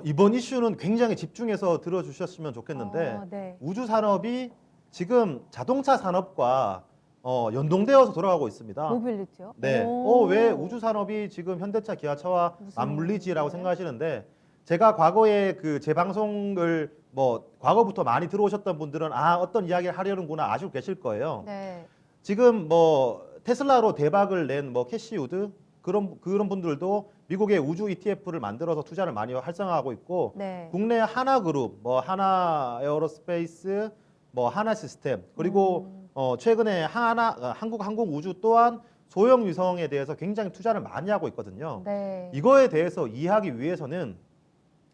이번 이슈는 굉장히 집중해서 들어주셨으면 좋겠는데 네. 우주 산업이 지금 자동차 산업과 연동되어서 돌아가고 있습니다. 모빌리티요? 네. 오. 왜 우주 산업이 지금 현대차, 기아차와 무슨 맞물리지라고 말이에요? 생각하시는데 제가 과거에 그 제 방송을 뭐 과거부터 많이 들어오셨던 분들은 어떤 이야기를 하려는구나 아시고 계실 거예요. 네. 지금 뭐 테슬라로 대박을 낸 뭐 캐시우드 그런 분들도 미국의 우주 ETF를 만들어서 투자를 많이 활성화하고 있고 네. 국내 하나그룹, 뭐 하나에어로스페이스, 뭐 하나시스템 그리고 최근에 한국항공우주 또한 소형 위성에 대해서 굉장히 투자를 많이 하고 있거든요. 네. 이거에 대해서 이해하기 위해서는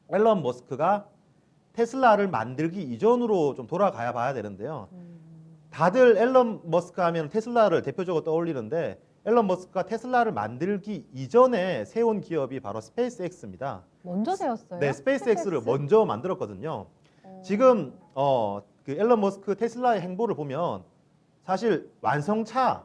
앨런 머스크가 테슬라를 만들기 이전으로 좀 돌아가야 봐야 되는데요. 다들 앨런 머스크 하면 테슬라를 대표적으로 떠올리는데 앨런 머스크가 테슬라를 만들기 이전에 세운 기업이 바로 스페이스X입니다. 먼저 세웠어요? 네, 스페이스X를 스페이스X? 먼저 만들었거든요. 지금 그 앨런 머스크 테슬라의 행보를 보면 사실 완성차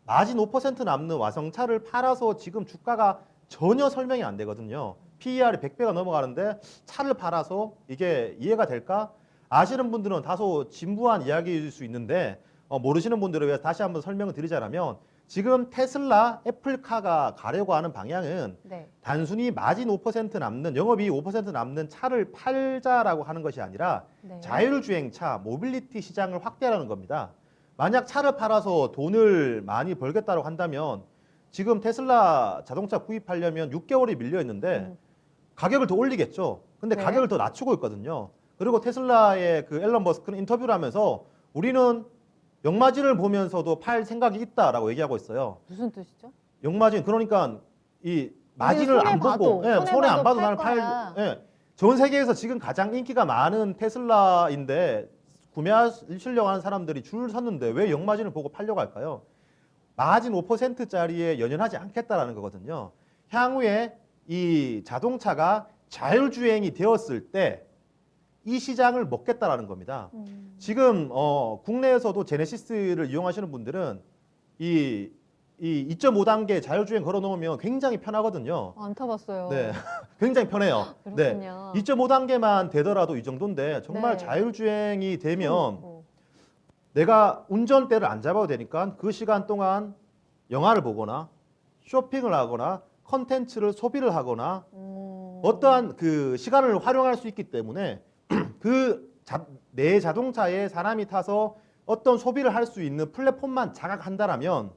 마진 5% 남는 완성차를 팔아서 지금 주가가 전혀 설명이 안 되거든요. PER이 100배가 넘어가는데 차를 팔아서 이게 이해가 될까? 아시는 분들은 다소 진부한 이야기일 수 있는데 모르시는 분들을 위해서 다시 한번 설명을 드리자면 지금 테슬라, 애플카가 가려고 하는 방향은 네. 단순히 마진 5% 남는 영업이익 5% 남는 차를 팔자라고 하는 것이 아니라 네. 자율주행차, 모빌리티 시장을 확대하는 겁니다. 만약 차를 팔아서 돈을 많이 벌겠다고 한다면 지금 테슬라 자동차 구입하려면 6개월이 밀려 있는데 가격을 더 올리겠죠. 근데 네. 가격을 더 낮추고 있거든요. 그리고 테슬라의 그 앨런 머스크는 인터뷰를 하면서 우리는 역마진을 보면서도 팔 생각이 있다라고 얘기하고 있어요. 무슨 뜻이죠? 역마진 그러니까 이 마진을 안 보고 손해 안 봐도 나는 팔. 전 세계에서 지금 가장 인기가 많은 테슬라인데 구매하시려고 하는 사람들이 줄 섰는데 왜 역마진을 보고 팔려고 할까요? 마진 5%짜리에 연연하지 않겠다라는 거거든요. 향후에 이 자동차가 자율주행이 되었을 때 이 시장을 먹겠다라는 겁니다. 지금 국내에서도 제네시스를 이용하시는 분들은 이 이 2.5단계 자율주행 걸어놓으면 굉장히 편하거든요. 안 타봤어요. 네, 굉장히 편해요. 네, 그렇군요. 2.5단계만 되더라도 이 정도인데 정말 네. 자율주행이 되면 오. 내가 운전대를 안 잡아도 되니까 그 시간 동안 영화를 보거나 쇼핑을 하거나 컨텐츠를 소비를 하거나 어떠한 그 시간을 활용할 수 있기 때문에 내 자동차에 사람이 타서 어떤 소비를 할 수 있는 플랫폼만 장악한다라면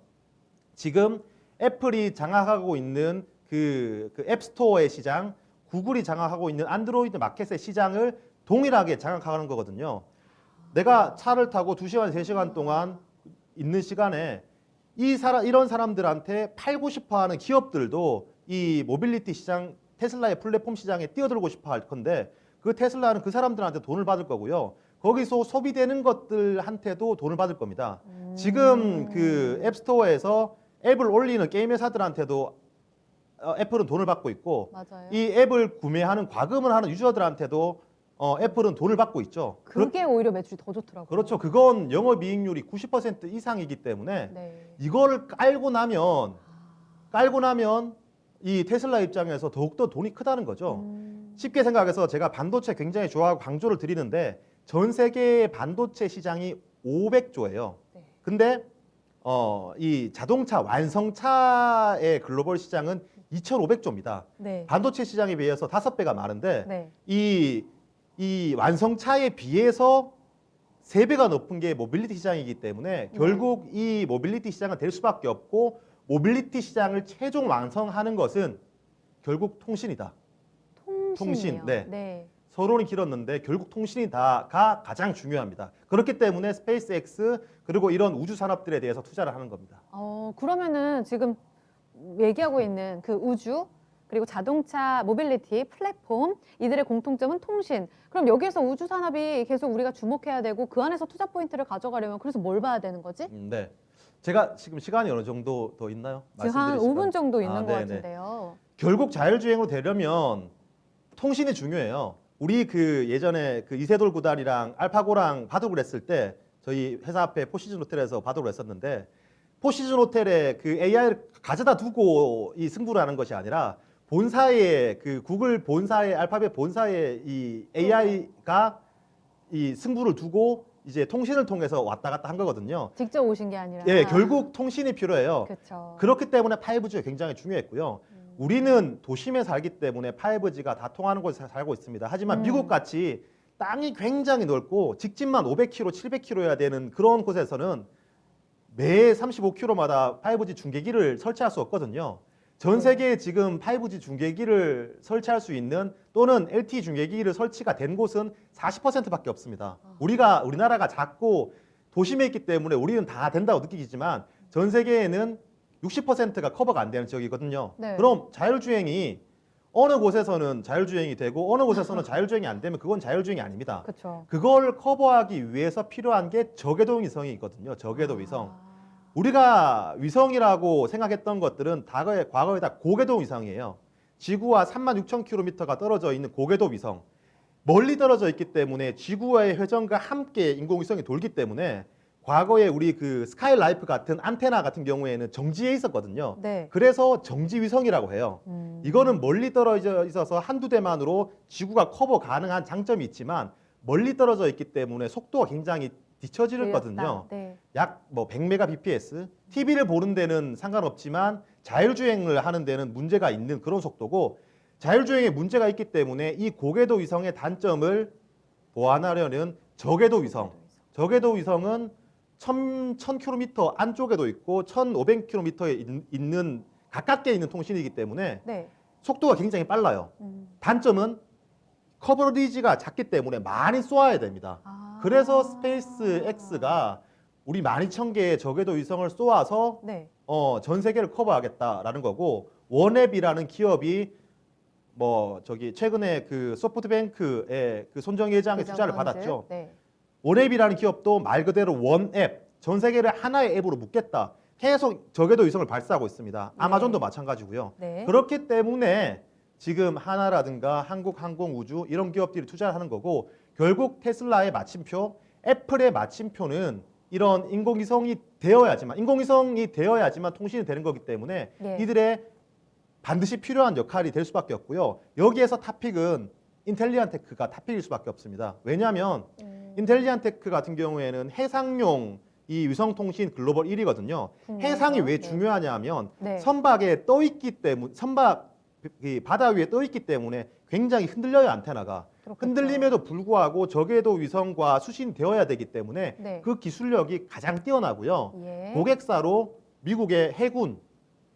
지금 애플이 장악하고 있는 그 앱스토어의 시장, 구글이 장악하고 있는 안드로이드 마켓의 시장을 동일하게 장악하는 거거든요. 내가 차를 타고 2시간, 3시간 동안 있는 시간에 이런 사람들한테 팔고 싶어 하는 기업들도 이 모빌리티 시장, 테슬라의 플랫폼 시장에 뛰어들고 싶어 할 건데 그 테슬라는 그 사람들한테 돈을 받을 거고요. 거기서 소비되는 것들한테도 돈을 받을 겁니다. 지금 그 앱스토어에서 앱을 올리는 게임 회사들한테도 애플은 돈을 받고 있고 맞아요. 이 앱을 구매하는 과금을 하는 유저들한테도 애플은 돈을 받고 있죠. 그게 오히려 매출이 더 좋더라고요. 그렇죠. 그건 영업이익률이 90% 이상이기 때문에 네. 이거를 깔고 나면 이 테슬라 입장에서 더욱더 돈이 크다는 거죠. 쉽게 생각해서 제가 반도체 굉장히 좋아하고 강조를 드리는데 전 세계의 반도체 시장이 500조예요. 네. 근데 이 자동차 완성차의 글로벌 시장은 2,500조입니다. 네. 반도체 시장에 비해서 5배가 많은데 네. 이 완성차에 비해서 3배가 높은 게 모빌리티 시장이기 때문에 결국 이 모빌리티 시장은 될 수밖에 없고 모빌리티 시장을 최종 완성하는 것은 결국 통신이다. 통신이요. 네. 네. 서론이 길었는데 결국 통신이다가 가장 중요합니다. 그렇기 때문에 스페이스X 그리고 이런 우주 산업들에 대해서 투자를 하는 겁니다. 그러면은 지금 얘기하고 있는 그 우주 그리고 자동차 모빌리티 플랫폼 이들의 공통점은 통신. 그럼 여기에서 우주 산업이 계속 우리가 주목해야 되고 그 안에서 투자 포인트를 가져가려면 그래서 뭘 봐야 되는 거지? 네. 제가 지금 시간이 어느 정도 더 있나요? 지금 한 말씀드릴 5분 시간? 정도 있는 것 네네. 같은데요. 결국 자율주행으로 되려면 통신이 중요해요. 우리 그 예전에 그 이세돌 구단이랑 알파고랑 바둑을 했을 때 저희 회사 앞에 포시즌 호텔에서 바둑을 했었는데 포시즌 호텔에 그 AI를 가져다 두고 이 승부를 하는 것이 아니라 본사의 그 구글 본사의 알파벳 본사의 이 AI가 이 승부를 두고 이제 통신을 통해서 왔다 갔다 한 거거든요. 직접 오신 게 아니라. 예, 결국 통신이 필요해요. 그렇죠. 그렇기 때문에 5G가 굉장히 중요했고요. 우리는 도심에 살기 때문에 5G가 다 통하는 곳에 살고 있습니다. 하지만 미국 같이 땅이 굉장히 넓고 직진만 500km, 700km여야 되는 그런 곳에서는 매 35km마다 5G 중계기를 설치할 수 없거든요. 전 세계에 지금 5G 중계기를 설치할 수 있는 또는 LTE 중계기를 설치가 된 곳은 40%밖에 없습니다. 우리나라가 작고 도심에 있기 때문에 우리는 다 된다고 느끼지만 전 세계에는 60%가 커버가 안 되는 지역이거든요. 네. 그럼 자율주행이 어느 곳에서는 자율주행이 되고 어느 곳에서는 자율주행이 안 되면 그건 자율주행이 아닙니다. 그렇죠. 그걸 커버하기 위해서 필요한 게 저궤도 위성이 있거든요. 저궤도 위성. 우리가 위성이라고 생각했던 것들은 과거에 다 고궤도 위성이에요. 지구와 36,000km가 떨어져 있는 고궤도 위성. 멀리 떨어져 있기 때문에 지구와의 회전과 함께 인공위성이 돌기 때문에 과거에 우리 그 스카이라이프 같은 안테나 같은 경우에는 정지해 있었거든요. 네. 그래서 정지위성이라고 해요. 이거는 멀리 떨어져 있어서 한두 대만으로 지구가 커버 가능한 장점이 있지만 멀리 떨어져 있기 때문에 속도가 굉장히 뒤처지거든요. 네. 약 뭐 100mbps. TV를 보는 데는 상관없지만 자율주행을 하는 데는 문제가 있는 그런 속도고 자율주행에 문제가 있기 때문에 이 고궤도 위성의 단점을 보완하려는 저궤도 위성. 저궤도 위성은 1000km 안쪽에도 있고 1500km에 있는 가깝게 있는 통신이기 때문에 네. 속도가 굉장히 빨라요. 단점은 커버리지가 작기 때문에 많이 쏘아야 됩니다. 그래서 스페이스 X가 우리 12,000개의 저궤도 위성을 쏘아서 네. 전 세계를 커버하겠다라는 거고 원앱이라는 기업이 최근에 그 소프트뱅크의 그 손정희 회장의 투자를 펀드. 받았죠. 네. 원앱이라는 기업도 말 그대로 원앱, 전 세계를 하나의 앱으로 묶겠다. 계속 저궤도 위성을 발사하고 있습니다. 아마존도 마찬가지고요. 네. 그렇기 때문에 지금 하나라든가 한국항공우주 이런 기업들이 투자를 하는 거고 결국 테슬라의 마침표, 애플의 마침표는 이런 인공위성이 되어야지만 통신이 되는 거기 때문에 네. 이들의 반드시 필요한 역할이 될 수밖에 없고요. 여기에서 탑픽은 인텔리안테크가 탑픽일 수밖에 없습니다. 왜냐하면 인텔리안테크 같은 경우에는 해상용 이 위성통신 글로벌 1위거든요. 해상이 왜 네. 중요하냐면 네. 선박에 떠 있기 때문에 이 바다 위에 떠 있기 때문에 굉장히 흔들려요, 안테나가. 그렇겠죠. 흔들림에도 불구하고 저궤도 위성과 수신되어야 되기 때문에 네. 그 기술력이 가장 뛰어나고요. 예. 고객사로 미국의 해군,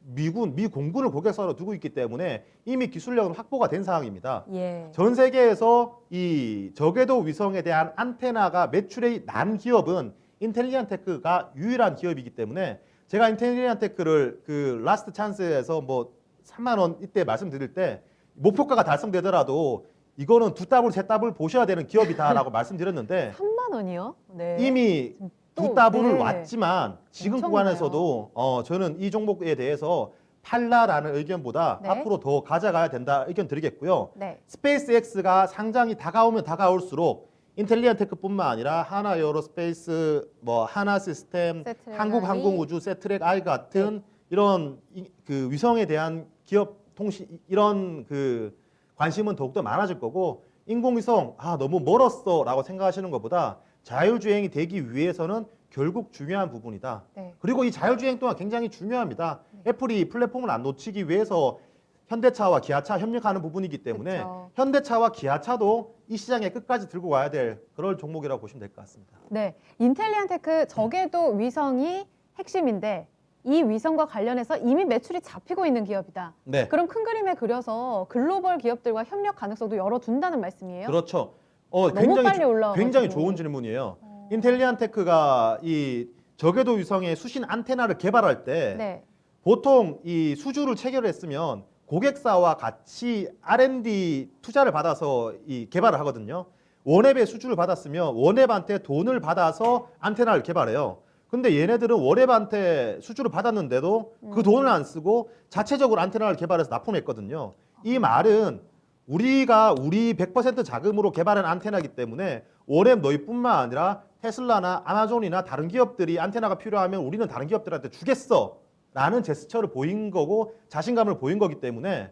미 공군을 고객사로 두고 있기 때문에 이미 기술력은 확보가 된 상황입니다. 예. 전 세계에서 이 저궤도 위성에 대한 안테나가 매출이 난 기업은 인텔리안테크가 유일한 기업이기 때문에 제가 인텔리안테크를 그 라스트 찬스에서 뭐 3만 원 이때 말씀드릴 때 목표가가 달성되더라도 이거는 두 더블, 세 더블 보셔야 되는 기업이다라고 말씀드렸는데 3만 원이요? 네. 이미 두 또, 더블을 네. 왔지만 지금 엄청나요. 구간에서도 저는 이 종목에 대해서 팔라라는 의견보다 네. 앞으로 더 가져가야 된다 의견 드리겠고요. 네. 스페이스X가 상장이 다가오면 다가올수록 인텔리안테크뿐만 아니라 하나 에어로스페이스, 뭐 하나 시스템, 세트랙 한국 아이. 항공우주, 세트랙 아이 같은 이런 그 위성에 대한 기업 통신 이런 그 관심은 더욱더 많아질 거고 인공위성 너무 멀었어라고 생각하시는 것보다 자율주행이 되기 위해서는 결국 중요한 부분이다. 네. 그리고 이 자율주행 또한 굉장히 중요합니다. 애플이 플랫폼을 안 놓치기 위해서 현대차와 기아차 협력하는 부분이기 때문에 그쵸. 현대차와 기아차도 이 시장에 끝까지 들고 와야 될 그럴 종목이라고 보시면 될 것 같습니다. 네. 인텔리안테크 저궤도 위성이 핵심인데 이 위성과 관련해서 이미 매출이 잡히고 있는 기업이다. 네, 그럼 큰 그림에 그려서 글로벌 기업들과 협력 가능성도 열어둔다는 말씀이에요? 그렇죠. 너무 빨리 올라와가지고. 굉장히 좋은 질문이에요. 인텔리안테크가 이 저궤도 위성의 수신 안테나를 개발할 때 네. 보통 이 수주를 체결했으면 고객사와 같이 R&D 투자를 받아서 이 개발을 하거든요. 원앱의 수주를 받았으면 원앱한테 돈을 받아서 안테나를 개발해요. 근데 얘네들은 원앱한테 수주를 받았는데도 그 돈을 안 쓰고 자체적으로 안테나를 개발해서 납품했거든요. 이 말은 우리 100% 자금으로 개발한 안테나이기 때문에 원앱 너희뿐만 아니라 테슬라나 아마존이나 다른 기업들이 안테나가 필요하면 우리는 다른 기업들한테 주겠어 라는 제스처를 보인 거고 자신감을 보인 거기 때문에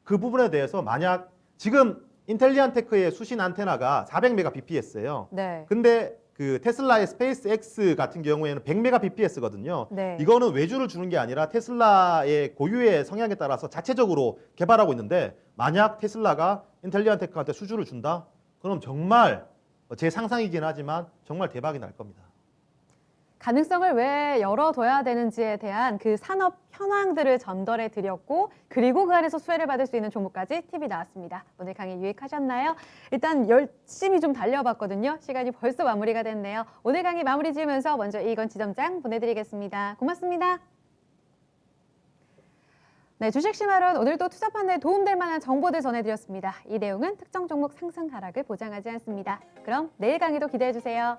그 부분에 대해서 만약 지금 인텔리안테크의 수신 안테나가 400mbps예요. 네. 근데 그 테슬라의 스페이스 X 같은 경우에는 100mbps거든요. 네. 이거는 외주를 주는 게 아니라 테슬라의 고유의 성향에 따라서 자체적으로 개발하고 있는데 만약 테슬라가 인텔리안테크한테 수주를 준다? 그럼 정말 제 상상이긴 하지만 정말 대박이 날 겁니다. 가능성을 왜 열어둬야 되는지에 대한 그 산업 현황들을 전달해 드렸고 그리고 그 안에서 수혜를 받을 수 있는 종목까지 팁이 나왔습니다. 오늘 강의 유익하셨나요? 일단 열심히 좀 달려봤거든요. 시간이 벌써 마무리가 됐네요. 오늘 강의 마무리 지으면서 먼저 이건 지점장 보내드리겠습니다. 고맙습니다. 네, 주식심화론 오늘도 투자 판단에 도움될 만한 정보들 전해드렸습니다. 이 내용은 특정 종목 상승 하락을 보장하지 않습니다. 그럼 내일 강의도 기대해주세요.